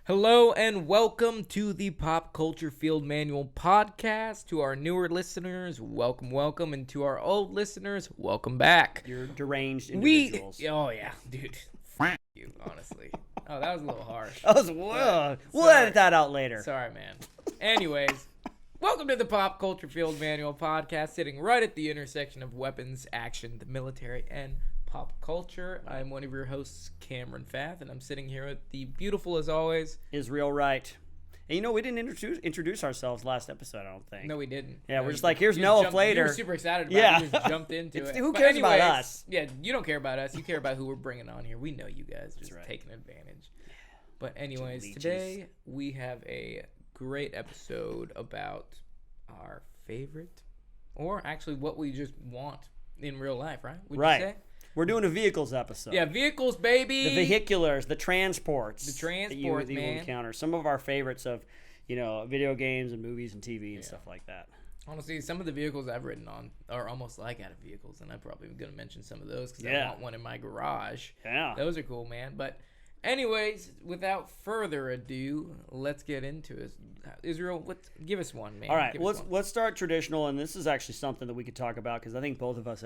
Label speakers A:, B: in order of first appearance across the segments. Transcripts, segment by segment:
A: Hello and welcome to the Pop Culture Field Manual podcast. To our newer listeners, welcome, and to our old listeners, welcome back.
B: You're deranged individuals.
A: Oh yeah, dude. F you, honestly. Oh, that was a little harsh.
B: That was we'll edit that out later.
A: Sorry, man. Anyways, welcome to the Pop Culture Field Manual podcast, sitting right at the intersection of weapons, action, the military, and pop culture. I'm one of your hosts, Cameron Fath, and I'm sitting here with the beautiful, as always,
B: Israel Wright. And we didn't introduce ourselves last episode, I don't think.
A: No, we didn't.
B: Yeah,
A: no,
B: we're just like, here's Noah Flater.
A: You were super excited about it. You just jumped into it.
B: Who cares about us?
A: Yeah, you don't care about us. You care about who we're bringing on here. We know you guys just
B: right.
A: taking advantage. But anyways, today we have a great episode about our favorite, or actually what we just want in real life, right? Would
B: right.
A: you say?
B: We're doing a vehicles episode.
A: Yeah, vehicles, baby.
B: The vehiculars, the transports.
A: The transport,
B: that you encounter. Some of our favorites of, video games and movies and TV and stuff like that.
A: Honestly, some of the vehicles I've ridden on are almost like out of vehicles, and I'm probably going to mention some of those because I want one in my garage.
B: Yeah.
A: Those are cool, man. But anyways, without further ado, let's get into it. Israel, give us one, man.
B: All right, let's start traditional, and this is actually something that we could talk about because I think both of us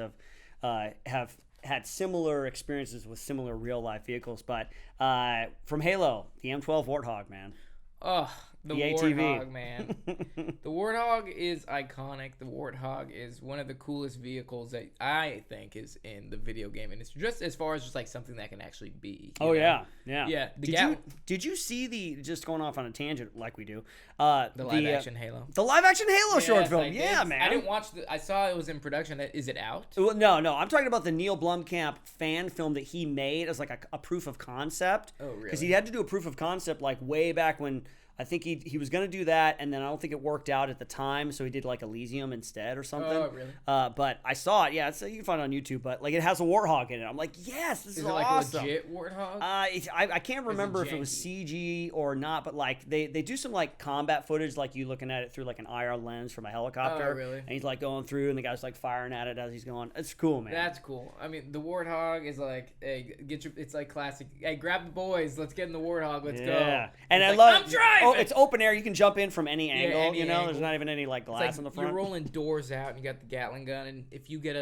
B: have had similar experiences with similar real-life vehicles. But from Halo, the M12 Warthog, man.
A: Oh, the
B: ATV.
A: Warthog, man. The Warthog is iconic. The Warthog is one of the coolest vehicles that I think is in the video game industry, just as far as just like something that can actually be.
B: Oh,
A: know?
B: Yeah.
A: Yeah.
B: Did you see just going off on a tangent like we do,
A: the live-action Halo?
B: The live-action Halo short film.
A: Man.
B: I
A: didn't watch I saw it was in production. Is it out?
B: Well, no. I'm talking about the Neil Blomkamp fan film that he made as like a proof of concept.
A: Oh, really?
B: Because he had to do a proof of concept like way back when. I think he was going to do that, and then I don't think it worked out at the time, so he did like Elysium instead or something.
A: Oh, really?
B: But I saw it. Yeah, you can find it on YouTube. But like, it has a warthog in it. I'm like, yes, this is awesome.
A: Is it like a legit warthog?
B: I can't remember if it was CG or not, but like they do some like combat footage, like you looking at it through like an IR lens from a helicopter.
A: Oh, really?
B: And he's like going through, and the guy's like firing at it as he's going. It's cool, man.
A: That's cool. I mean, the Warthog is like, hey, it's like classic. Hey, grab the boys. Let's get in the Warthog. Let's go.
B: And
A: it's
B: love.
A: I'm driving.
B: Oh, it's open air. You can jump in from any angle.
A: Any angle.
B: There's not even any like glass in the front.
A: You're rolling doors out, and you got the Gatling gun. And if you get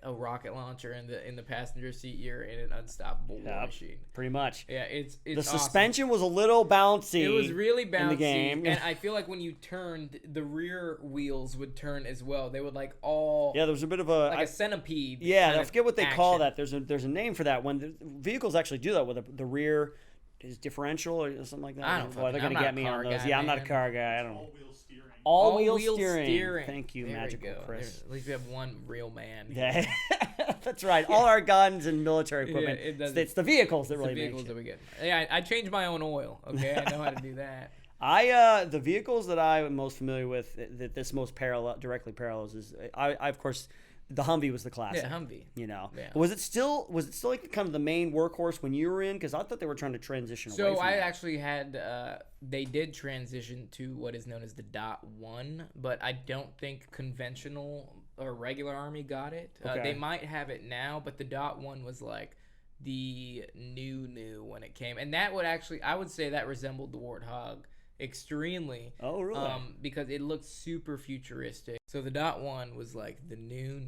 A: a rocket launcher in the passenger seat, you're in an unstoppable war machine.
B: Pretty much.
A: Yeah, it's
B: the
A: awesome.
B: Suspension was a little bouncy.
A: It was really bouncy
B: in the game,
A: and I feel like when you turned, the rear wheels would turn as well. They would like all.
B: Yeah, there was a bit of a
A: centipede.
B: Yeah, I forget what they call that.
A: action.
B: There's a name for that when the vehicles actually do that with the rear. Is differential or something like that?
A: I don't know.
B: They're going to get me on those.
A: Guy,
B: yeah, I'm
A: man.
B: not a car guy. I don't know.
A: All-wheel
B: steering. Thank you,
A: there
B: magical Chris.
A: At least we have one real man.
B: Yeah, that's right. All our guns and military equipment. It's the vehicles that really make it.
A: It's the vehicles that we get. Yeah, I changed my own oil. Okay, I know how to do that.
B: The vehicles that I'm most familiar with that this most directly parallels is I of course. The Humvee was the classic.
A: Yeah, Humvee.
B: Yeah.
A: Was
B: it still like kind of the main workhorse when you were in? Because I thought they were trying to transition away from
A: So I
B: that.
A: actually had, they did transition to what is known as the .1, but I don't think conventional or regular Army got it.
B: Okay.
A: They might have it now, but the .1 was like the new when it came. And that would actually, I would say that resembled the Warthog extremely.
B: Oh, really?
A: Because it looked super futuristic. So the .1 was like the new.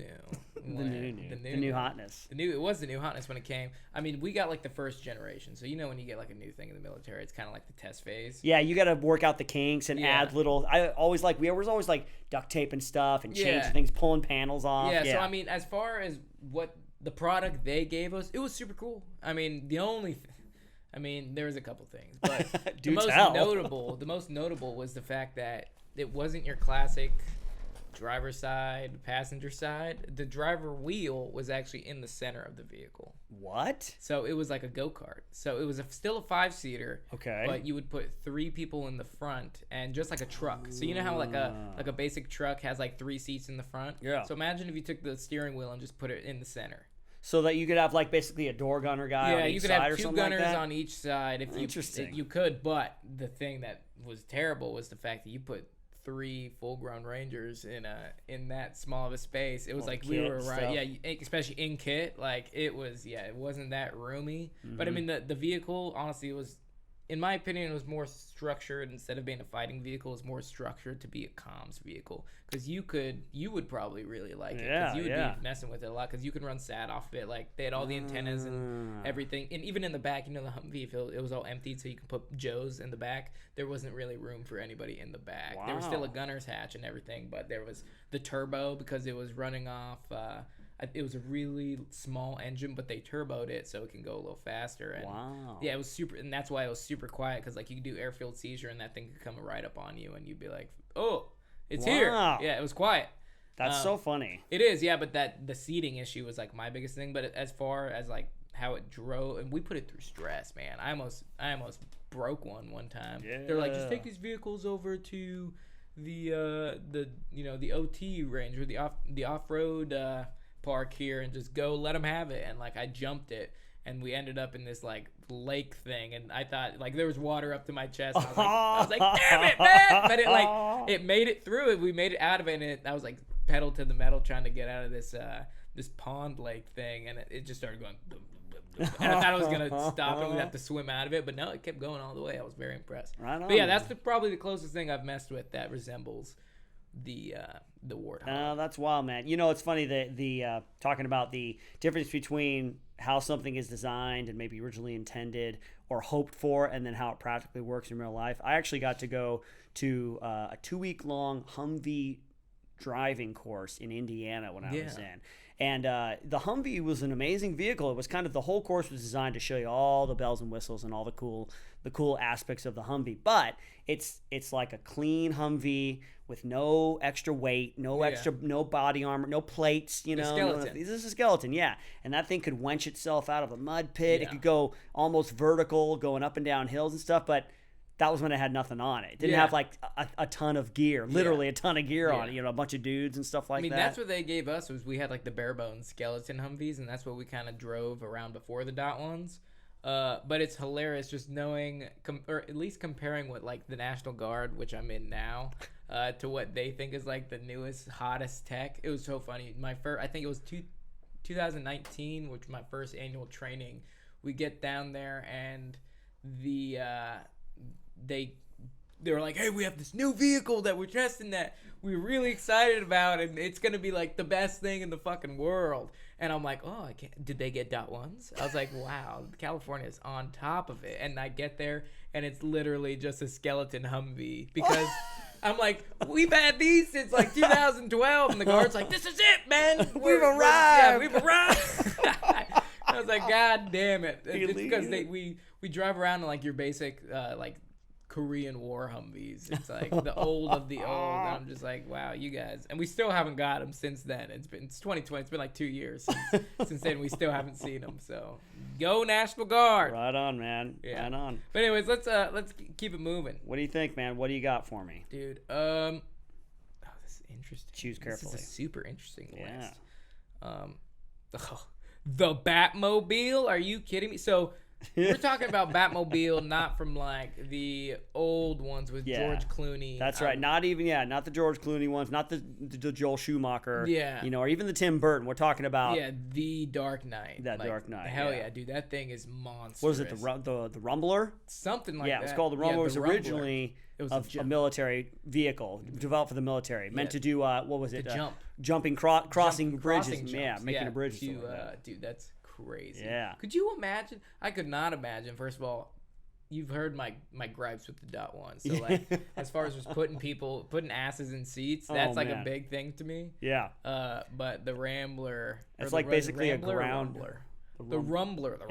B: the new hotness.
A: It was the new hotness when it came. I mean, we got like the first generation. So when you get like a new thing in the military, it's kind of like the test phase.
B: Yeah, you got to work out the kinks and add little. We was always like duct tape and stuff and changing things, pulling panels off.
A: Yeah. So I mean, as far as what the product they gave us, it was super cool. I mean, there was a couple things, but the most notable was the fact that it wasn't your classic driver side, passenger side. The driver wheel was actually in the center of the vehicle.
B: What?
A: So it was like a go-kart. So it was still a 5-seater.
B: Okay.
A: But you would put 3 people in the front and just like a truck. So you know how like a basic truck has like 3 seats in the front?
B: Yeah.
A: So imagine if you took the steering wheel and just put it in the center.
B: So that you could have like basically a door gunner guy on each side or something like that? Yeah, you could have 2 gunners
A: on each side. Interesting. You could, but the thing that was terrible was the fact that you put 3 full-grown Rangers in that small of a space. It was like we were right, especially in kit. Like it wasn't that roomy. Mm-hmm. But I mean, the vehicle honestly was in my opinion, it was more structured. Instead of being a fighting vehicle, it was more structured to be a comms vehicle. Because you would probably really like it. Because you would be messing with it a lot. Because you can run SAT off of it. Like, they had all the antennas and everything. And even in the back, the Humvee, it was all emptied, so you can put Joes in the back. There wasn't really room for anybody in the back. There was still a gunner's hatch and everything, but there was the turbo because it was running off. It was a really small engine, but they turboed it so it can go a little faster. And yeah, it was super, and that's why it was super quiet, because like you could do airfield seizure and that thing could come right up on you and you'd be like, oh, it's here. Yeah, it was quiet.
B: That's so funny.
A: It is, yeah, but the seating issue was like my biggest thing. But as far as like how it drove, and we put it through stress, man. I almost broke one time. Yeah. They're like, just take these vehicles over to the OT range or the off-road park here and just go let them have it. And like I jumped it and we ended up in this like lake thing, and I thought like there was water up to my chest, and I was like damn it, man. But it made it through it. We made it out of it, and I was like pedal to the metal trying to get out of this pond lake thing, and it just started going and I thought I was gonna stop and we'd have to swim out of it, but no, it kept going all the way. I was very impressed. Right on, but yeah, that's probably the closest thing I've messed with that resembles the Warthog.
B: That's wild, man. It's funny that the talking about the difference between how something is designed and maybe originally intended or hoped for, and then how it practically works in real life. I actually got to go to a 2-week-long Humvee driving course in Indiana when I was in. And the Humvee was an amazing vehicle. It was kind of, the whole course was designed to show you all the bells and whistles and all the cool aspects of the Humvee. But it's like a clean Humvee with no extra weight, no body armor, no plates.
A: Skeleton.
B: This is a skeleton, yeah. And that thing could wench itself out of a mud pit. Yeah. It could go almost vertical, going up and down hills and stuff. But that was when it had nothing on it. It didn't have like a ton of gear, literally a ton of gear on it, a bunch of dudes and stuff like that.
A: That's what they gave us, was we had like the bare bones skeleton Humvees, and that's what we kind of drove around before the dot ones. But it's hilarious just knowing, or at least comparing what like the National Guard, which I'm in now, to what they think is like the newest, hottest tech. It was so funny. I think it was 2019, which was my first annual training. We get down there and they were like, hey, we have this new vehicle that we're testing that we're really excited about, and it's gonna be like the best thing in the fucking world. And I'm like, oh, did they get dot ones? I was like, wow, California is on top of it. And I get there and it's literally just a skeleton Humvee, because I'm like, we've had these since like 2012, and the guard's like, this is it, man,
B: we've arrived.
A: Yeah, we've arrived. I was like, god damn it. It's because we drive around in like your basic like Korean War Humvees. It's like the old of the old. And I'm just like, wow, you guys. And we still haven't got them since then. It's 2020. It's been like 2 years since then. We still haven't seen them. So go National Guard.
B: Right on, man. Yeah. Right on.
A: But anyways, let's keep it moving.
B: What do you think, man? What do you got for me,
A: dude? Oh, this is interesting.
B: Choose carefully.
A: This is a super interesting list. The Batmobile? Are you kidding me? So we're talking about Batmobile, not from like the old ones with George Clooney.
B: That's right. Not the George Clooney ones, not the Joel Schumacher.
A: Yeah.
B: Or even the Tim Burton. We're talking about
A: the Dark Knight.
B: Dark Knight.
A: Hell yeah, dude, that thing is monstrous.
B: What was it? The Rumbler?
A: Something like that.
B: Yeah, it was called the Rumbler. It was originally a military vehicle developed for the military, meant to do what was it? Jumping crossing bridges. Making a bridge.
A: Dude, that's crazy.
B: Yeah.
A: Could you imagine? I could not imagine. First of all, you've heard my gripes with the dot one. So like, as far as just putting asses in seats, that's like a big thing to me.
B: Yeah.
A: But the Rambler.
B: It's like basically a ground.
A: The Rumbler. The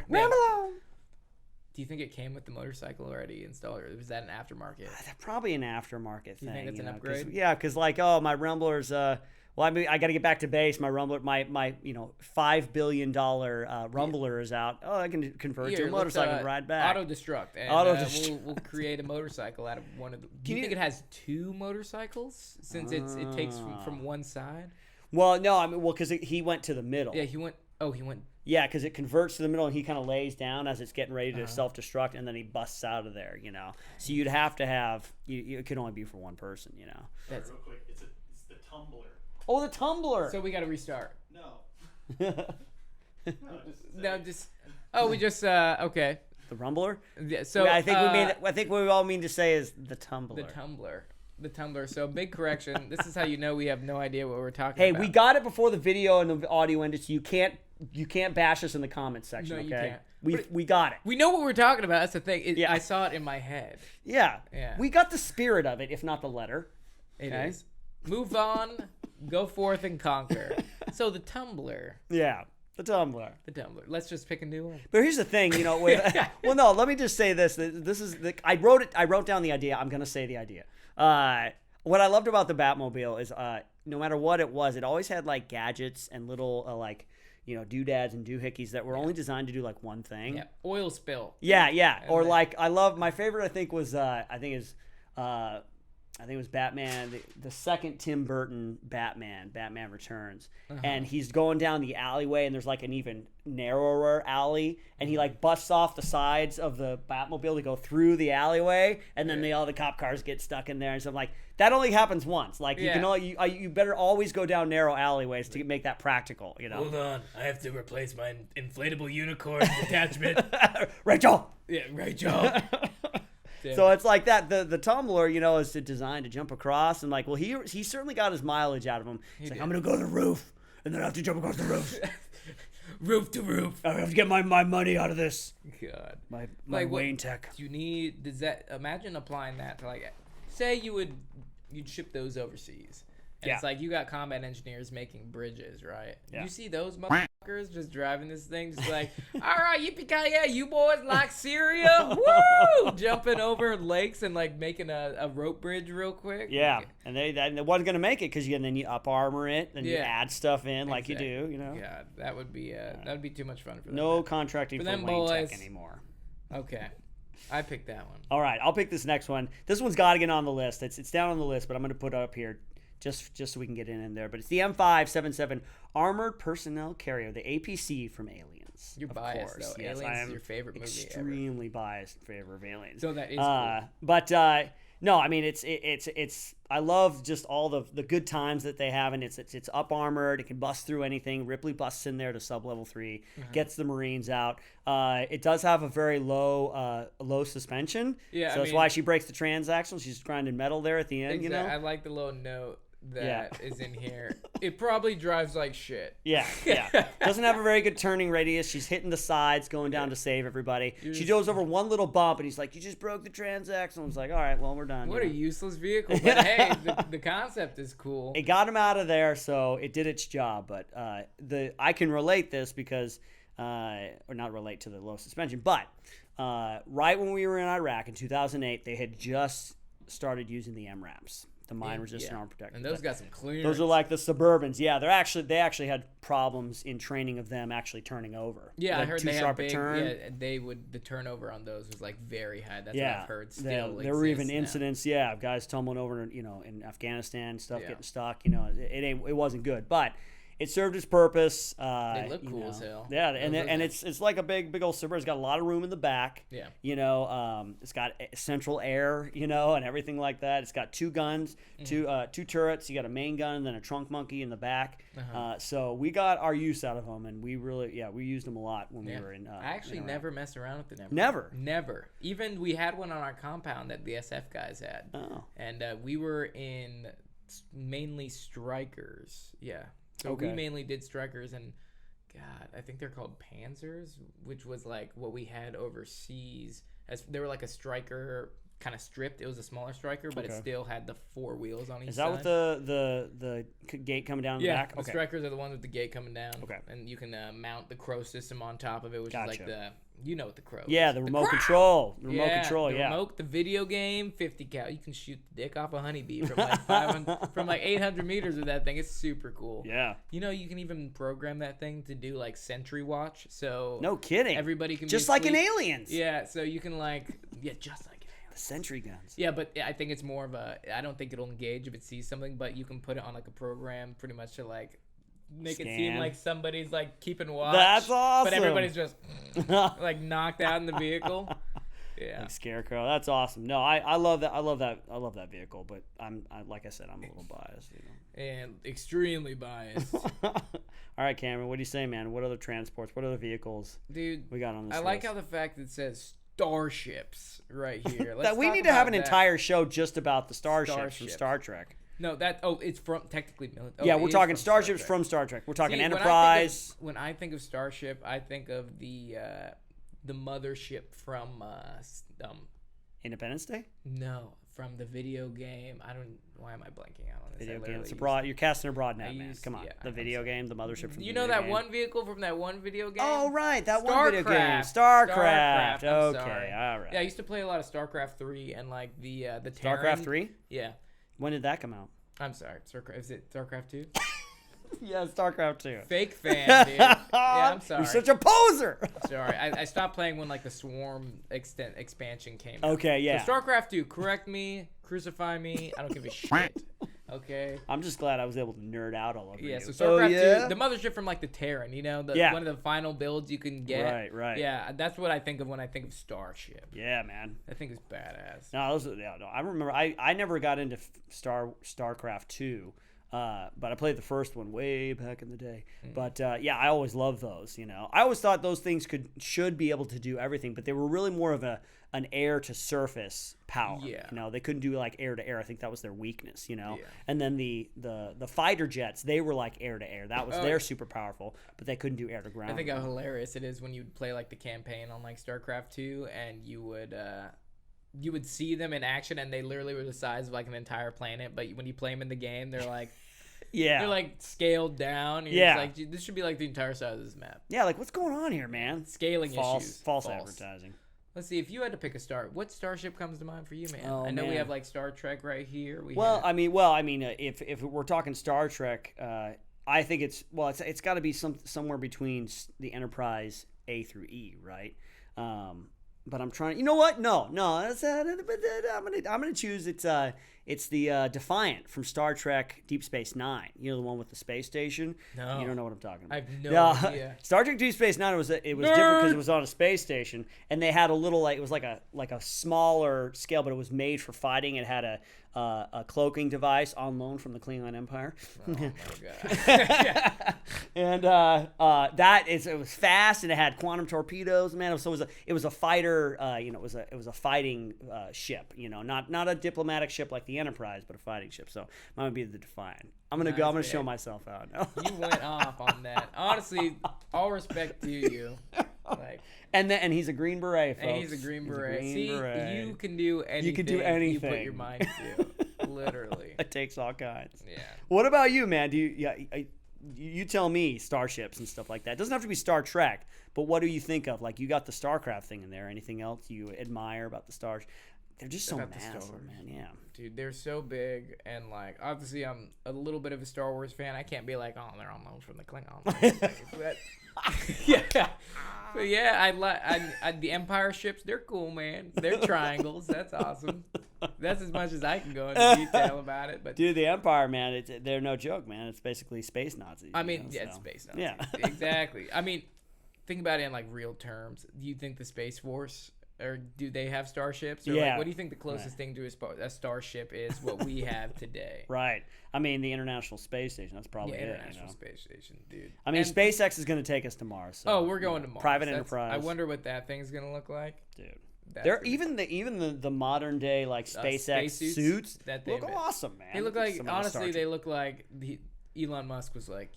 A: Rumbler. Do you think it came with the motorcycle already installed, or was that an aftermarket?
B: Probably an aftermarket thing.
A: You think it's an upgrade?
B: Because like, my Rumbler's. Well, I mean, I got to get back to base. My Rumbler, my $5 billion Rumbler is out. Oh, I can convert to a motorcycle and ride back.
A: Auto destruct. And we'll create a motorcycle out of one of the. Do you think it has two motorcycles since it takes from one side?
B: Well, no, I mean, because he went to the middle.
A: Yeah, he went. Oh, he went.
B: Yeah, because it converts to the middle, and he kind of lays down as it's getting ready to self-destruct, and then he busts out of there. So you'd have to have. It could only be for one person.
C: That's real quick. It's the tumbler.
B: Oh, the tumbler.
A: So we got to restart.
C: No.
A: Okay.
B: The rumbler.
A: Yeah, so
B: I think I think what we all mean to say is the tumbler.
A: The tumbler. So big correction. This is how you know we have no idea what we're talking
B: Hey,
A: about.
B: we got it before the video and the audio ended, so you can't bash us in the comments section.
A: No,
B: okay,
A: you can't.
B: We got it.
A: We know what we're talking about. That's the thing.
B: Yeah.
A: I saw it in my head.
B: Yeah.
A: Yeah.
B: We got the spirit of it, if not the letter.
A: It
B: Okay.
A: is. Move on. Go forth and conquer. So the tumbler.
B: Yeah. The tumbler.
A: The tumbler. Let's just pick a new one.
B: But here's the thing, well, no, let me just say this. This is I wrote down the idea. I'm going to say the idea. What I loved about the Batmobile is no matter what it was, it always had like gadgets and little doodads and doohickeys that were only designed to do like one thing.
A: Yeah. Oil spill.
B: Yeah. Or like my favorite I think was Batman, the second Tim Burton Batman Returns. And he's going down the alleyway and there's like an even narrower alley and he like busts off the sides of the Batmobile to go through the alleyway and then all the cop cars get stuck in there and stuff. Like that only happens once. Like you better always go down narrow alleyways to make that practical,
A: Hold on, I have to replace my inflatable unicorn attachment.
B: Rachel.
A: Yeah, Rachel.
B: So it's like that. The tumbler, is designed to jump across, and like, well, he certainly got his mileage out of him. He's like, I'm gonna go to the roof, and then I have to jump across the roof,
A: roof to roof.
B: I have to get my money out of this.
A: God,
B: my
A: like,
B: Wayne tech.
A: Does that? Imagine applying that to like, say you'd ship those overseas. And it's like you got combat engineers making bridges, right?
B: Yeah.
A: You see those motherfuckers just driving this thing, just like, all right, yippee-ki-yay, you boys like Syria? Woo! Jumping over lakes and like making a rope bridge real quick.
B: Yeah, and they wasn't gonna make it because then you up armor it, and you add stuff in like you do,
A: Yeah, that would be too much fun for them.
B: No contracting for
A: them
B: Wayne
A: boys.
B: Tech anymore.
A: Okay. I picked that one.
B: All right, I'll pick this next one. This one's got to get on the list. It's down on the list, but I'm going to put it up here just so we can get in there. But it's the M577 Armored Personnel Carrier, the APC from Aliens.
A: You're biased, though.
B: Yes,
A: Aliens
B: I am
A: is your favorite movie ever.
B: Extremely biased in favor of Aliens.
A: So that is cool.
B: But no, I mean it's I love just all the good times that they have, and it's up armored. It can bust through anything. Ripley busts in there to sub level 3, gets the Marines out. It does have a very low suspension. Yeah, so that's why she breaks the transaxle. She's grinding metal there at the end.
A: Exactly. I like the little note that is in here. It probably drives like shit.
B: Yeah. Doesn't have a very good turning radius. She's hitting the sides, going down to save everybody. She goes over one little bump, and he's like, "You just broke the transaxle." I was like, "All right, well, we're done."
A: What a useless vehicle. But hey, the concept is cool.
B: It got him out of there, so it did its job. But I can relate this because, or not relate to the low suspension, but right when we were in Iraq in 2008, they had just started using the MRAPs. The mine-resistant armor protector.
A: And those got some clearance.
B: Those are like the Suburbans. Yeah, they actually had problems in training of them actually turning over.
A: Yeah, I heard
B: too
A: they
B: sharp
A: had
B: a
A: big.
B: turn.
A: Yeah, the turnover on those was like very high. That's what I've heard. Still,
B: there were even incidents. Yeah, of guys tumbling over, in Afghanistan and stuff, getting stuck. It wasn't good, but it served its purpose.
A: They look cool as hell.
B: Yeah, and it's like a big old Suburban. It's got a lot of room in the back.
A: Yeah.
B: It's got central air, and everything like that. It's got 2 guns, two turrets. You got a main gun and then a trunk monkey in the back. So we got our use out of them, and we used them a lot when we were in.
A: I actually never messed around with them.
B: Never.
A: Even we had one on our compound that the SF guys had.
B: Oh.
A: And we were in mainly strikers. Yeah. So we mainly did strikers, and God, I think they're called Panzers, which was like what we had overseas. As they were like a striker, kind of stripped. It was a smaller striker, but it still had the 4 wheels on each side.
B: Is that with the gate coming down the back?
A: The strikers are the ones with the gate coming down.
B: Okay.
A: And you can mount the crow system on top of it, which is like what the crow is.
B: Yeah, the remote control. The remote control,
A: the remote, the video game, 50 cal. You can shoot the dick off a honeybee from like 800 meters with that thing. It's super cool.
B: Yeah.
A: You can even program that thing to do like sentry watch. So
B: no kidding.
A: Everybody can
B: just
A: be
B: like
A: asleep.
B: in Aliens.
A: Yeah, so you can just like
B: the sentry guns.
A: Yeah, but I think it's more of I don't think it'll engage if it sees something, but you can put it on like a program pretty much to like make it seem like somebody's like keeping watch.
B: That's awesome.
A: But everybody's just like knocked out in the vehicle. Yeah.
B: Like Scarecrow. That's awesome. No, I love that. I love that vehicle, but like I said, I'm a little biased,
A: And extremely biased.
B: All right, Cameron, what do you say, man? What other transports, what other vehicles
A: dude,
B: we got on this
A: I like
B: list?
A: how the fact it says starships right here.
B: That we need to have an entire show just about the starships from Star Trek.
A: No, it's from technically.
B: Yeah, we're talking starships from Star Trek. We're talking Enterprise.
A: When I think of starship, I think of the mothership from
B: Independence Day.
A: No, from the video game. Why am I blanking out on this?
B: Video game. It's abroad. You're casting a broad net, man. Come on, the video game, the mothership from.
A: You know that one vehicle from that one video game?
B: Oh right, that one video game, StarCraft. Okay, all right.
A: Yeah, I used to play a lot of StarCraft 3 and like the
B: StarCraft 3.
A: Yeah.
B: When did that come out?
A: I'm sorry, is it StarCraft 2?
B: Yeah, StarCraft 2.
A: Fake fan, dude. Yeah, I'm sorry.
B: You're such a poser.
A: Sorry, I stopped playing when like the Swarm expansion came out.
B: Okay, yeah.
A: So StarCraft 2, correct me, crucify me, I don't give a shit. Okay.
B: I'm just glad I was able to nerd out all over you.
A: Yeah, so StarCraft 2, the mothership from like the Terran, one of the final builds you can get.
B: Right.
A: Yeah, that's what I think of when I think of Starship.
B: Yeah, man.
A: I think it's badass.
B: No, I remember I never got into StarCraft 2. But I played the first one way back in the day. But yeah, I always loved those. I always thought those things should be able to do everything, but they were really more of an air to surface power.
A: Yeah.
B: They couldn't do like air to air. I think that was their weakness.
A: Yeah.
B: And then the fighter jets, they were like air to air. That was their super powerful, but they couldn't do air to ground.
A: I think how hilarious it is when you play like the campaign on like StarCraft 2, and you would see them in action, and they literally were the size of like an entire planet. But when you play them in the game, they're like, they're like scaled down. And you're just like, this should be like the entire size of this map.
B: Yeah, like what's going on here, man?
A: Scaling issues.
B: False advertising.
A: Let's see. If you had to pick a star, what starship comes to mind for you, man?
B: Oh,
A: I know
B: man.
A: we have like Star Trek right here.
B: I mean, if we're talking Star Trek, I think it's got to be somewhere between the Enterprise A through E, right? But I'm trying. You know what? No. That's, I'm gonna choose. It's the Defiant from Star Trek Deep Space Nine. You know, the one with the space station.
A: No,
B: you don't know what I'm talking about.
A: I have no idea.
B: Star Trek Deep Space Nine was different because it was on a space station, and they had a little it was like a smaller scale, but it was made for fighting. It had a cloaking device on loan from the Klingon Empire.
A: Oh my god!
B: And it was fast, and it had quantum torpedoes. Man, so it was a fighter. It was a fighting ship. Not a diplomatic ship like the Enterprise, but a fighting ship. So mine would be the Defiant. I'm gonna show myself out now.
A: You went off on that. Honestly, all respect to you.
B: And he's a Green Beret, folks.
A: And he's a Green Beret.
B: Beret.
A: You can do anything.
B: You can do anything
A: you put your mind to. Literally.
B: It takes all kinds.
A: Yeah.
B: What about you, man? You tell me starships and stuff like that. It doesn't have to be Star Trek, but what do you think of? Like, you got the StarCraft thing in there. Anything else you admire about the stars? They're just so massive, man. Yeah.
A: Dude, they're so big, and like, obviously I'm a little bit of a Star Wars fan. I can't be like, oh, they're on loan from the Klingons. But yeah, I the Empire ships, they're cool, man. They're triangles. That's awesome. That's as much as I can go into detail about it. But
B: dude, the Empire, man, they're no joke, man. It's basically space Nazis.
A: I mean, it's space Nazis. Yeah. Exactly. I mean, think about it in like real terms. Do you think the Space Force, or do they have starships? Or what do you think the closest thing to a starship is what we have today?
B: Right. I mean, the International Space Station. That's probably it.
A: International Space Station, dude.
B: I mean, SpaceX is going to take us to Mars. So,
A: we're going to Mars.
B: Private enterprise.
A: I wonder what that thing's going to look like,
B: dude. They're even the modern day like SpaceX suits that look awesome, man.
A: They look like, honestly, they look like Elon Musk was like,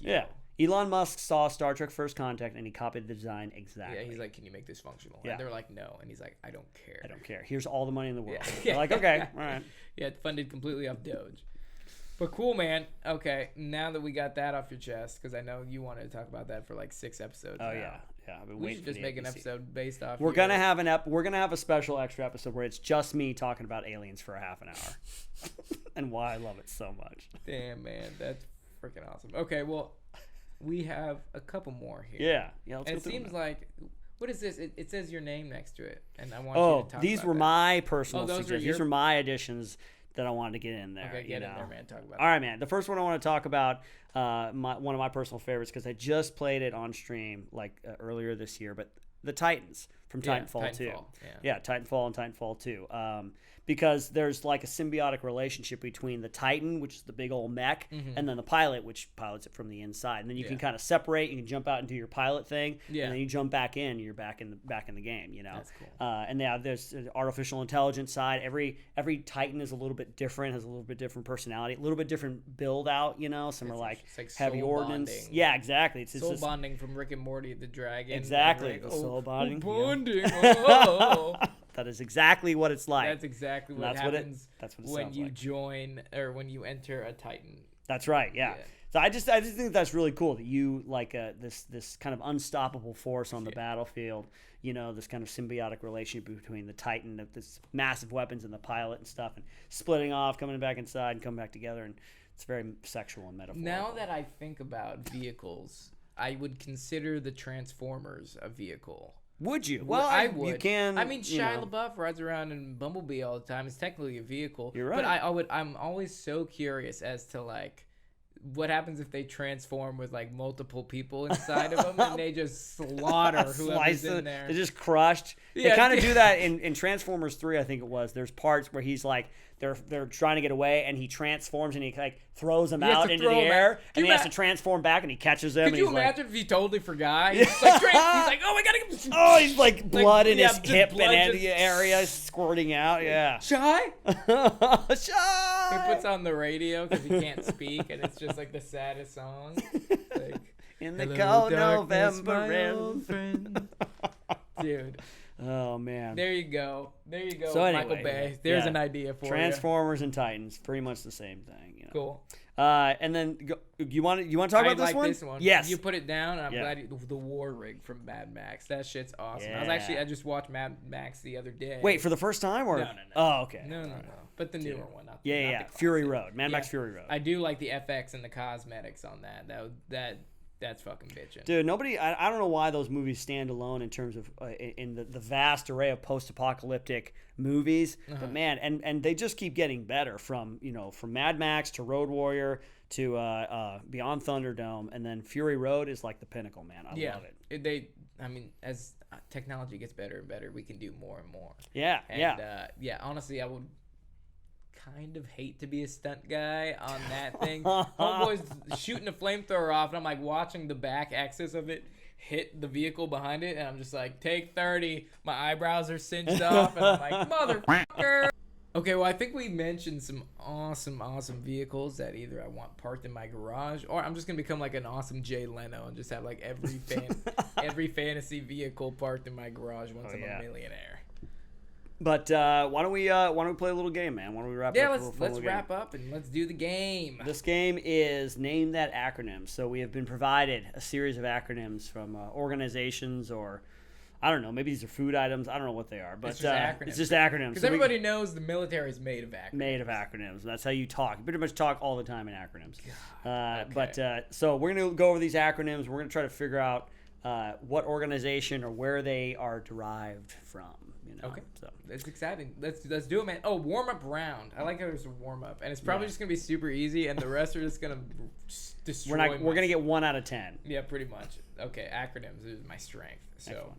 B: Elon Musk saw Star Trek First Contact, and he copied the design exactly.
A: Yeah, he's like, can you make this functional? Yeah. And they're like, no. And he's like, I don't care.
B: I don't care. Here's all the money in the world. They're like, okay, all right.
A: Yeah, it's funded completely off Doge. But cool, man. Okay, now that we got that off your chest, because I know you wanted to talk about that for like 6 episodes.
B: Oh,
A: now.
B: Yeah. I've been
A: we should just make an episode based off.
B: We're gonna have a special extra episode where it's just me talking about aliens for a half an hour, and why I love it so much.
A: Damn, man, that's freaking awesome. Okay, well, we have a couple more here.
B: Yeah.
A: And it seems like, what is this? It says your name next to it, and I want you to talk about
B: these were my personal suggestions. These were my additions that I wanted to get in there.
A: Okay, get in there, man. Talk about it.
B: All right, man. The first one I want to talk about, one of my personal favorites, because I just played it on stream earlier this year, but the Titans, from Titanfall 2.
A: Yeah.
B: Titanfall and Titanfall 2. Because there's like a symbiotic relationship between the Titan, which is the big old mech, and then the pilot, which pilots it from the inside. And then you can kind of separate. You can jump out and do your pilot thing, and then you jump back in. You're back in the game. You know.
A: That's cool.
B: And there's an artificial intelligence side. Every Titan is a little bit different, has a little bit different personality, a little bit different build out. You know, some are like heavy ordnance.
A: Bonding.
B: Yeah, exactly. It's
A: soul bonding from Rick and Morty, the dragon.
B: Exactly,
A: Like,
B: the soul bonding.
A: Bonding. Oh.
B: That is exactly what it's like.
A: That's exactly what happens
B: that's what it
A: when
B: sounds
A: you
B: like.
A: join or when you enter a Titan.
B: That's right, yeah. So I just think that's really cool that you like this kind of unstoppable force on the battlefield. You know, this kind of symbiotic relationship between the Titan, of this massive weapons, and the pilot and stuff, and splitting off, coming back inside, and coming back together, and it's very sexual and metaphorical.
A: Now that I think about vehicles, I would consider the Transformers a vehicle.
B: Would you? Well,
A: I would.
B: You can.
A: I mean, Shia LaBeouf rides around in Bumblebee all the time. It's technically a vehicle.
B: You're right.
A: But I'm always so curious as to like, what happens if they transform with like multiple people inside of them and they just slaughter whoever's in there?
B: They're just crushed. They kind of do that in Transformers 3, I think it was. There's parts where he's like, they're trying to get away, and he transforms and he like throws them out into the air, and he has to transform back, and he catches them.
A: Could you imagine if he totally forgot? He's like, he's like, oh, we gotta get.
B: Oh, he's like blood in his hip and the area squirting out. Yeah.
A: Shy.
B: Shy.
A: He puts on the radio because he can't speak, and it's just like the saddest song. Like,
B: in the cold November
A: friend. Dude.
B: Oh man.
A: There you go.
B: So anyway,
A: Michael Bay. There's an idea for
B: Transformers and Titans, pretty much the same thing. You know?
A: Cool.
B: And then you want to talk about this one?
A: This one.
B: Yes.
A: You put it down, and I'm glad the war rig from Mad Max. That shit's awesome.
B: Yeah.
A: I just watched Mad Max the other day.
B: Wait, for the first time or?
A: No.
B: Oh, okay.
A: No. But the newer one. Not
B: Yeah.
A: the
B: Fury Road. Mad Max Fury Road.
A: I do like the FX and the cosmetics on that. That's fucking bitchin'.
B: Dude, I don't know why those movies stand alone in terms of in the vast array of post-apocalyptic movies, but man, and they just keep getting better from Mad Max to Road Warrior to Beyond Thunderdome, and then Fury Road is like the pinnacle, man. I love it.
A: As technology gets better and better, we can do more and more.
B: Yeah.
A: Honestly, I would kind of hate to be a stunt guy on that thing. Homeboy's shooting a flamethrower off, and I'm like watching the back axis of it hit the vehicle behind it, and I'm just like, take 30. My eyebrows are cinched off, and I'm like, motherfucker. Okay, well, I think we mentioned some awesome vehicles that either I want parked in my garage, or I'm just gonna become like an awesome Jay Leno and just have like every fantasy vehicle parked in my garage once I'm a millionaire.
B: But why don't we play a little game, man? Why don't we wrap up?
A: Yeah, let's wrap up and let's do the game.
B: This game is Name That Acronym. So we have been provided a series of acronyms from organizations, or I don't know, maybe these are food items. I don't know what they are, but it's just acronyms.
A: Because everybody knows the military is made of acronyms.
B: Made of acronyms. That's how you talk. You pretty much talk all the time in acronyms.
A: Okay.
B: But so we're gonna go over these acronyms. We're gonna try to figure out what organization or where they are derived from.
A: Okay, so it's exciting. Let's do it, man. Oh, warm up round. I like how there's a warm up, and it's probably just gonna be super easy, and the rest are just gonna destroy.
B: We're gonna get 1 out of 10.
A: Yeah, pretty much. Okay, acronyms is my strength. So,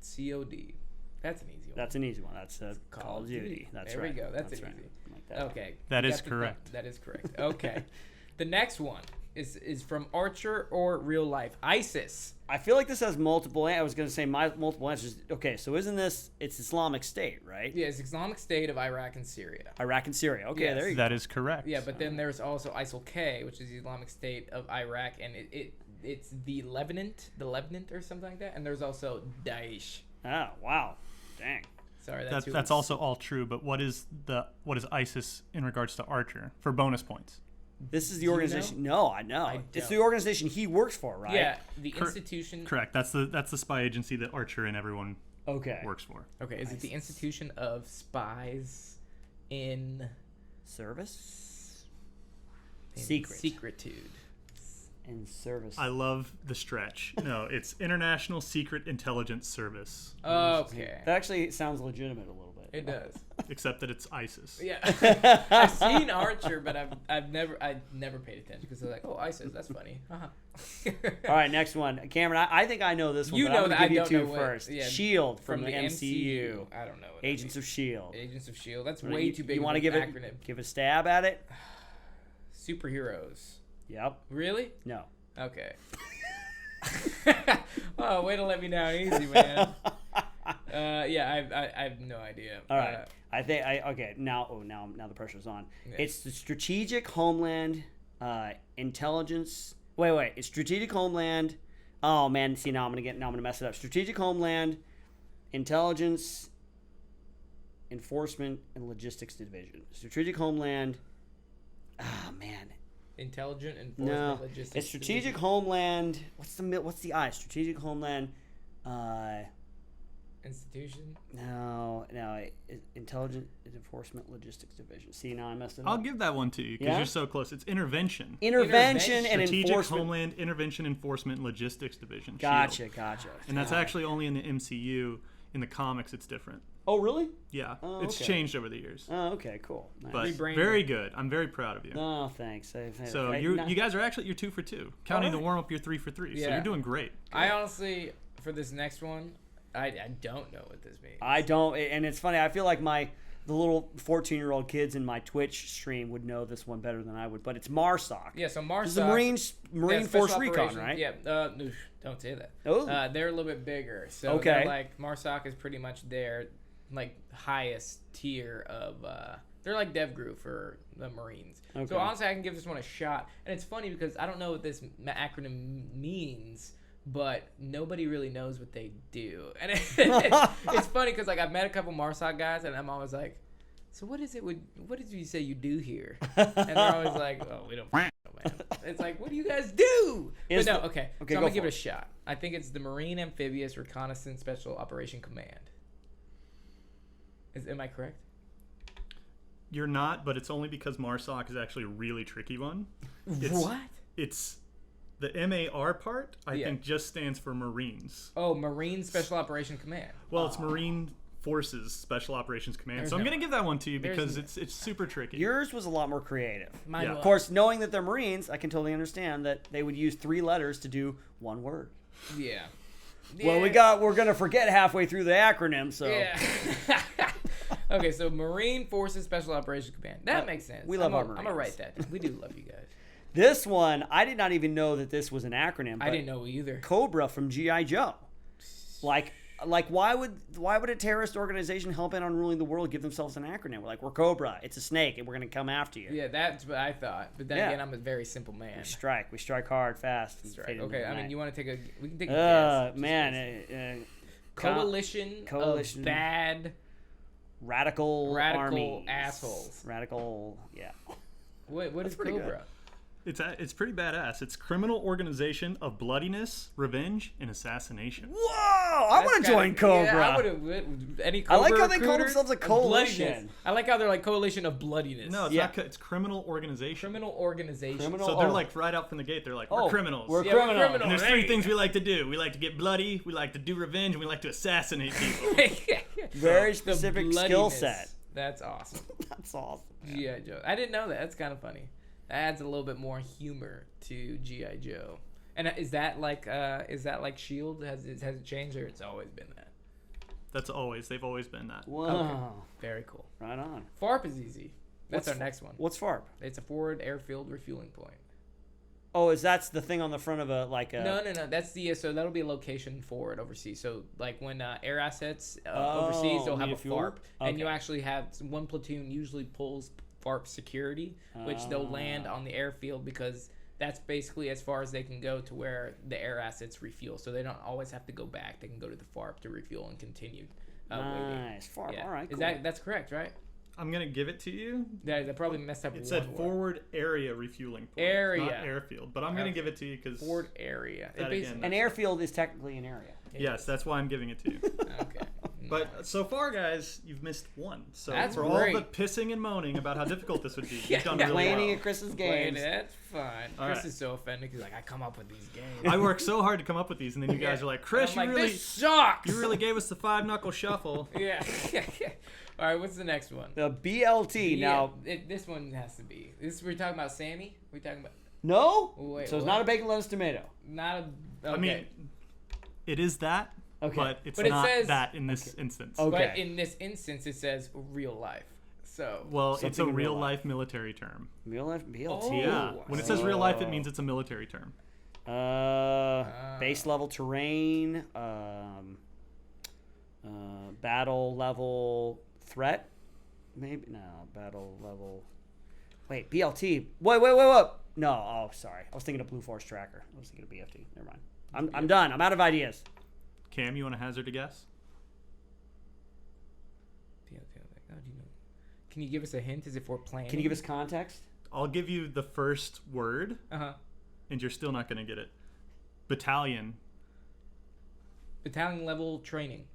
A: COD. That's an easy one.
B: That's an easy one. That's Call of Duty. That's
A: there
B: right.
A: There we go. That's
B: right.
A: easy.
B: Like that.
A: Okay.
D: That is correct.
A: That is correct. Okay. The next one is from Archer or real life. ISIS.
B: I feel like this has multiple. I was going to say multiple answers. Okay, so isn't this? It's Islamic State, right?
A: Yeah, it's Islamic State of Iraq and Syria.
B: Iraq and Syria. Okay,
A: yes.
B: there you go.
D: That is correct.
A: Yeah, but then there's also ISIL-K, which is the Islamic State of Iraq, and it's the Levant or something like that. And there's also Daesh.
B: Oh wow, dang.
A: Sorry,
D: that's also all true. But what is ISIS in regards to Archer for bonus points?
B: This is the organization. No, I know. It's the organization he works for, right?
A: Yeah, the institution.
D: Correct. That's the spy agency that Archer and everyone works for.
A: Okay, is it the institution of spies in
B: service?
A: Secretude.
B: In service.
D: I love the stretch. No, it's International Secret Intelligence Service.
A: Okay.
B: That actually sounds legitimate a little bit.
A: It does.
D: Except that it's ISIS.
A: Yeah. I've seen Archer, but I've never paid attention because they're like, oh, ISIS, that's funny.
B: All right, next one. Cameron, I think I know this one,
A: You
B: but
A: know
B: I'm
A: that
B: going to
A: I
B: give you
A: don't
B: two
A: know what-
B: first.
A: yeah,
B: S.H.I.E.L.D. from the MCU.
A: I don't know what
B: Agents of S.H.I.E.L.D.
A: Agents of S.H.I.E.L.D. That's way too big
B: You
A: of
B: want to
A: an
B: give
A: acronym.
B: give a stab at it?
A: Superheroes.
B: Yep.
A: Really?
B: No.
A: Okay. Oh, way to let me down easy, man. I have no idea.
B: All right. Okay. Now the pressure's on.
A: Yeah.
B: It's the Strategic Homeland Intelligence. Wait. It's Strategic Homeland. Oh man. See, now I'm gonna mess it up. Strategic Homeland Intelligence Enforcement and Logistics Division. Strategic Homeland. Ah man.
A: Intelligent Enforcement Logistics.
B: It's Strategic
A: Division.
B: Homeland. What's the I? Strategic Homeland.
A: Institution.
B: No. Intelligent Enforcement Logistics Division. See, now I messed it up.
D: I'll give that one to you because
B: Yeah?
D: you're so close. It's intervention.
B: Intervention and
D: Strategic
B: Enforcement.
D: Homeland Intervention Enforcement and Logistics Division.
B: Gotcha.
D: S.H.I.E.L.D. And that's actually only in the MCU. In the comics, it's different.
B: Oh, really?
D: Yeah,
B: Oh,
D: it's
B: okay.
D: changed over the years.
B: Oh, okay, cool. Nice.
D: But
A: Rebranded.
D: very good. I'm very proud of you.
B: Oh, thanks.
D: So you guys are actually, you're 2 for 2. Counting the warm up, you're 3 for 3. So
A: Yeah.
D: you're doing great.
A: I honestly, for this next one, I don't know what this means.
B: I don't, and it's funny. I feel like the little 14-year-old kids in my Twitch stream would know this one better than I would. But it's MARSOC.
A: Yeah, so
B: This is
A: MARSOC.
B: the Marine
A: Special
B: Force Recon,
A: Operations,
B: right?
A: Yeah. No, don't say that.
B: Oh.
A: They're a little bit bigger. So
B: Okay.
A: they're like MARSOC is pretty much their like highest tier of. They're like Dev Group for the Marines.
B: Okay.
A: So honestly, I can give this one a shot. And it's funny because I don't know what this acronym means, but nobody really knows what they do. And it's funny because like I've met a couple MARSOC guys, and I'm always like, so what is it? What did you say you do here? And they're always like, oh, we don't know, man. It's like, what do you guys do?
B: Okay,
A: So I'm gonna give
B: for
A: it a shot. I think it's the Marine Amphibious Reconnaissance Special Operation Command. Am I correct?
D: You're not, but it's only because MARSOC is actually a really tricky one. It's the MAR part, I think, just stands for Marines.
A: Oh, Marine Special Operation Command.
D: Well, it's Marine Forces Special Operations Command. So I'm going to give that one to you because it's super tricky.
B: Yours was a lot more creative.
A: Mine was.
B: Of course, knowing that they're Marines, I can totally understand that they would use 3 letters to do one word.
A: Yeah.
B: Well, we're gonna forget halfway through the acronym, so
A: Yeah. Okay, so Marine Forces Special Operations Command. That makes sense.
B: we love our
A: I'm gonna
B: Marines.
A: write that down. We do love you guys.
B: This one I did not even know that this was an acronym.
A: I
B: but
A: didn't know either.
B: Cobra from G.I. Joe. Like why would a terrorist organization hell bent on ruling the world give themselves an acronym? We're Cobra. It's a snake, and we're gonna come after you.
A: Yeah, that's what I thought. But then
B: Yeah.
A: again, I'm a very simple man.
B: We strike hard, fast. And
A: Strike.
B: fade into
A: Okay,
B: the
A: I mean,
B: night.
A: you want to take we can take a guess.
B: Man,
A: Coalition of bad
B: radical armies.
A: assholes.
B: Radical, yeah.
A: What is
B: pretty
A: Cobra?
D: It's pretty badass. It's criminal organization of bloodiness, revenge, and assassination.
B: Whoa! I want to join Cobra.
A: Yeah, I would. Any
B: I
A: Cobra
B: like how they call
A: recruiters?
B: themselves a
A: Of
B: coalition.
A: bloodiness. I like how they're like coalition of bloodiness.
D: No, it's
B: Yeah.
D: not. It's criminal organization.
A: Criminal organization.
B: Criminal-
D: So they're
B: Oh.
D: like right out from the gate. They're like,
B: Oh,
D: we're criminals.
B: we're
A: Yeah, we're
B: criminals.
A: criminals.
D: And there's 3
A: Hey.
D: things we like to do. We like to get bloody. We like to do revenge, and we like to assassinate people.
B: Very
A: The
B: specific skill
A: bloodiness.
B: set.
A: That's awesome.
B: That's awesome.
A: G.I. Joe. I didn't know that. That's kind of funny. That adds a little bit more humor to G.I. Joe. And is that like Shield? Has it changed or it's always been that?
D: They've always been that.
B: Wow.
A: Very cool.
B: Right on.
A: FARP is easy. That's
B: What's
A: our next one.
B: What's FARP?
A: It's a forward airfield refueling point.
B: Oh, that's the thing on the front of a
A: No. That's so that'll be a location forward overseas. So like when air assets overseas, they'll have
B: need
A: a
B: fuel?
A: FARP, and you
B: Okay.
A: actually have one platoon usually pulls FARP security, which they'll land on the airfield because that's basically as far as they can go to where the air assets refuel. So they don't always have to go back. They can go to the FARP to refuel and continue waiting.
B: Nice. FARP.
A: Yeah.
B: All right. Cool.
A: That's correct, right?
D: I'm gonna give it to you.
A: They probably messed up.
D: It
A: one
D: said
A: word.
D: forward area refueling point,
A: Area.
D: not airfield. But I'm gonna give it to you because
A: Forward area.
D: That
A: It basically-
D: again.
B: An airfield is technically an area.
D: yes, that's why I'm giving it to you.
A: Okay.
D: But so far, guys, you've missed one. So
A: That's
D: for
A: great.
D: all the pissing and moaning about how difficult this would be,
A: Yeah,
D: you've done really
B: Complaining
D: well.
B: at Chris's
A: Playing
B: games.
A: That's fine.
D: All
A: Chris
D: right.
A: is so offended. He's like, I come up with these games.
D: I worked so hard to come up with these, and then you guys are like, Chris,
A: I'm
D: you
A: like,
D: really,
A: this sucks.
D: you really gave us the 5-knuckle shuffle.
A: Yeah. All right, what's the next one?
B: The BLT. Now,
A: this one has to be. We're talking about Sammy. We're talking about
B: no?
A: Wait,
B: so it's
A: what?
B: not a bacon, lettuce, tomato.
A: not a. Okay.
D: I mean, it is that,
B: Okay.
D: but it's
A: But it
D: not
A: says-
D: that in this instance.
B: Okay.
A: But in this instance, it says real life. So.
D: Well, it's a
B: Something in real
D: real-life military term.
B: BLT.
A: Oh.
D: Yeah. When it says real life, it means it's a military term.
B: Base level terrain, battle level threat, maybe no battle level. Wait, BLT. Wait. No, oh sorry, I was thinking of Blue Force Tracker. I was thinking of BFT. Never mind. I'm done. I'm out of ideas.
D: Cam, you want to hazard a guess?
A: How do you know? Can you give us a hint? Is it for planning?
B: Can you give us context?
D: I'll give you the first word,
A: Uh-huh.
D: and you're still not going to get it. Battalion.
A: Battalion level training.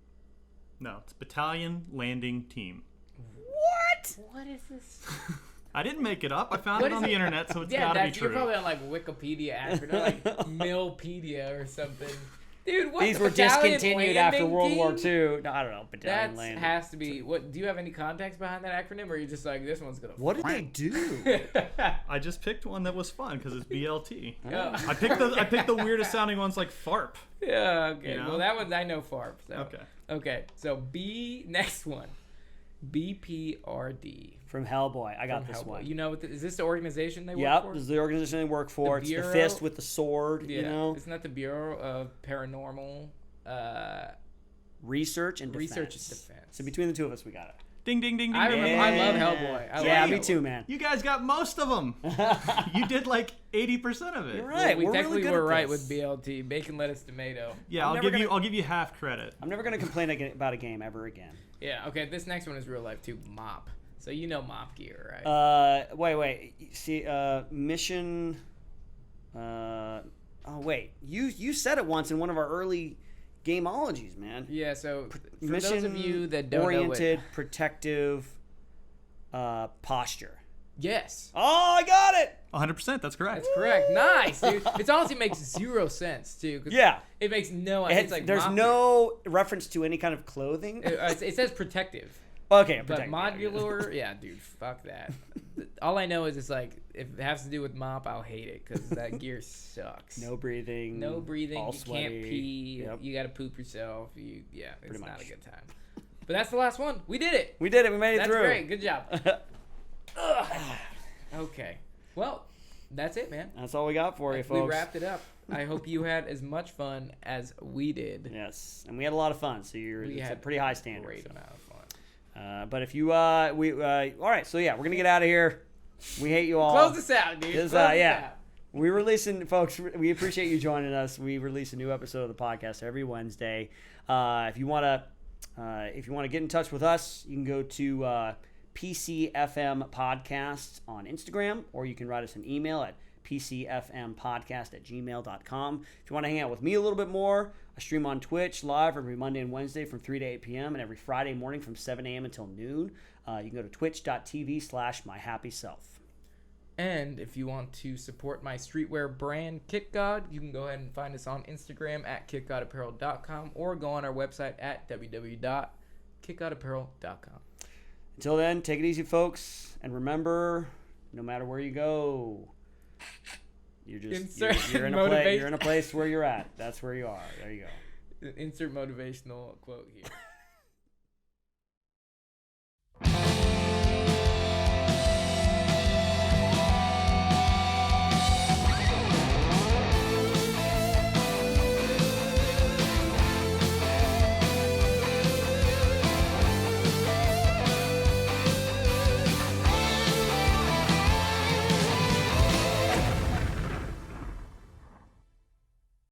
D: No, it's Battalion Landing Team.
B: What?
A: What is this?
D: I didn't make it up. I found
A: What
D: it
A: is
D: on the
A: it?
D: internet, so it's
A: Yeah,
D: got to be
A: you're
D: true.
A: probably on like Wikipedia after, not like Milpedia or something. Dude, what?
B: These
A: the
B: were
A: Battalion
B: discontinued after
A: Landing
B: World War
A: Team?
B: II. No, I don't know. Battalion
A: That
B: Landing.
A: has to be. What? Do you have any context behind that acronym, or are you just like this one's gonna?
B: What did they do?
D: I just picked one that was fun because it's BLT.
A: Yeah.
D: I picked the weirdest sounding ones like FARP.
A: Yeah. Okay.
D: You know?
A: Well, that one I know FARP. So.
D: Okay.
A: Okay. So next one, Bprd.
B: From Hellboy. I got
A: from
B: this
A: Hellboy.
B: one.
A: You know, is this the organization they work
B: Yep,
A: for?
B: this is the organization they work for. It's the
A: Bureau-
B: fist with the sword,
A: Yeah.
B: you know.
A: Isn't that the Bureau of Paranormal
B: Research and defense.
A: Research and Defense?
B: So between the two of us, we got it.
D: Ding, ding, ding, ding,
A: I
D: ding.
A: remember. I love Hellboy. I
B: Yeah,
A: love
B: me
A: Hellboy.
B: too, man.
D: You guys got most of them. You did like 80% of it.
B: You're right.
A: We
B: We're
A: technically
B: really good
A: were
B: at
A: right
B: this.
A: with BLT, bacon, lettuce, tomato.
D: Yeah,
B: I'm never
D: I'll give you half credit.
B: I'm never gonna complain about a game ever again.
A: Yeah. Okay. This next one is real life too. Mop. So you know mop gear, right?
B: Wait. See, mission. Oh wait, you said it once in one of our early gameologies, man.
A: Yeah. So for
B: Mission
A: those of you that don't
B: oriented,
A: know it,
B: protective, posture.
A: yes.
B: Oh, I got it.
D: 100%. That's correct.
A: That's correct. Nice, dude. It honestly makes zero sense too. 'Cause
B: Yeah.
A: It makes no.
B: It-
A: It's like
B: there's
A: mop
B: no reference to any kind of clothing.
A: gear. It says protective.
B: Okay,
A: But
B: protective.
A: modular, yeah, dude, fuck that. All I know is it's like if it has to do with mop, I'll hate it because that gear sucks.
B: No breathing.
A: No breathing.
B: All
A: You
B: sweaty.
A: can't pee.
B: Yep.
A: You gotta poop yourself. It's
B: Pretty
A: not
B: much.
A: a good time. But that's the last one. We did it.
B: We did it. We made it
A: That's
B: through.
A: great. Good job. Okay. Well, that's it, man.
B: That's all we got for you, folks.
A: We wrapped it up. I hope you had as much fun as we did.
B: Yes, and we had a lot of fun. So
A: We
B: it's a
A: had
B: pretty high standard.
A: Great
B: so.
A: amount of fun.
B: But if you all right, so yeah, we're gonna get out of here. We hate you all.
A: Close this out, dude.
B: This,
A: Close this
B: yeah.
A: out.
B: We're releasing, folks. We appreciate you joining us. We release a new episode of the podcast every Wednesday. If you wanna get in touch with us, you can go to pcfmpodcast on Instagram, or you can write us an email at pcfmpodcast@gmail.com. If you want to hang out with me a little bit more, I stream on Twitch live every Monday and Wednesday from 3 to 8 p.m. and every Friday morning from 7 a.m. until noon. You can go to twitch.tv/myhappyself.
A: And if you want to support my streetwear brand, Kit God, you can go ahead and find us on Instagram at kitgodapparel.com or go on our website at www.kitgodapparel.com.
B: Until then, take it easy, folks. And remember, no matter where you go, you're in a place where you're at. That's where you are. There you go.
A: Insert motivational quote here.